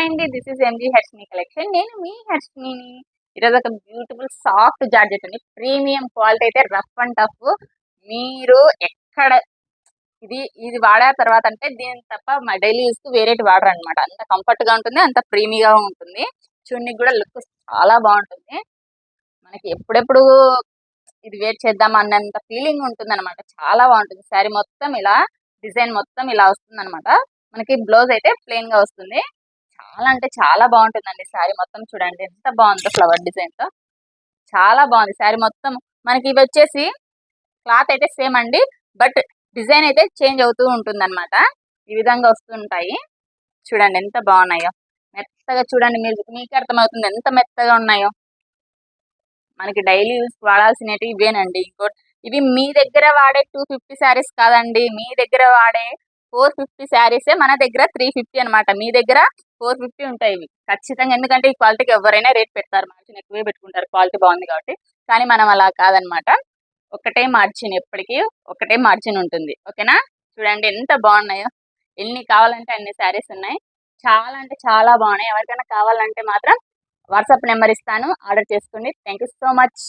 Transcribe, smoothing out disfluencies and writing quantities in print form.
అండి. This is MG Harshini collection. నేను మీ హర్షినిని. ఈరోజు ఒక బ్యూటిఫుల్ సాఫ్ట్ జార్జెట్ అండి. ప్రీమియం క్వాలిటీ అయితే రఫ్ అండ్ టఫ్. మీరు ఎక్కడ ఇది ఇది వాడిన తర్వాత అంటే దీని తప్ప మా డైలీ యూస్ కు వేరేటి వాడరు అనమాట. అంత కంఫర్ట్ గా ఉంటుంది, అంత ప్రీమియంగా ఉంటుంది. చున్నీకి కూడా లుక్ చాలా బాగుంటుంది. మనకి ఎప్పుడెప్పుడు ఇది వేర్ చేద్దాం అన్నంత ఫీలింగ్ ఉంటుంది అనమాట. చాలా బాగుంటుంది. శారీ మొత్తం ఇలా డిజైన్ మొత్తం ఇలా వస్తుంది అనమాట. మనకి బ్లౌజ్ అయితే ప్లెయిన్ గా వస్తుంది. చాలా అంటే చాలా బాగుంటుందండి. శారీ మొత్తం చూడండి ఎంత బాగుందో ఫ్లవర్ డిజైన్ తో. చాలా బాగుంది శారీ మొత్తం. మనకి ఇవి వచ్చేసి క్లాత్ అయితే సేమ్ అండి, బట్ డిజైన్ అయితే చేంజ్ అవుతూ ఉంటుంది అనమాట. ఈ విధంగా వస్తుంటాయి. చూడండి ఎంత బాగున్నాయో. మెత్తగా చూడండి, మీకు అర్థమవుతుంది ఎంత మెత్తగా ఉన్నాయో. మనకి డైలీ యూస్ వాడాల్సినవి ఇవేనండి. ఇంకోటి ఇవి మీ దగ్గర వాడే 250 శారీస్ కాదండి, మీ దగ్గర వాడే 450 శారీసే మన దగ్గర 350 అనమాట. మీ దగ్గర 450 ఉంటాయి ఇవి ఖచ్చితంగా. ఎందుకంటే ఈ క్వాలిటీకి ఎవరైనా రేట్ పెడతారు, మార్జిన్ ఎక్కువే పెట్టుకుంటారు క్వాలిటీ బాగుంది కాబట్టి. కానీ మనం అలా కాదనమాట. ఒకటే మార్జిన్, ఎప్పటికీ ఒకటే మార్జిన్ ఉంటుంది. ఓకేనా? చూడండి ఎంత బాగున్నాయో. ఎన్ని కావాలంటే అన్ని శారీస్ ఉన్నాయి. చాలా అంటే చాలా బాగున్నాయి. ఎవరికైనా కావాలంటే మాత్రం వాట్సాప్ నెంబర్ ఇస్తాను, ఆర్డర్ చేసుకోండి. Thank you so much.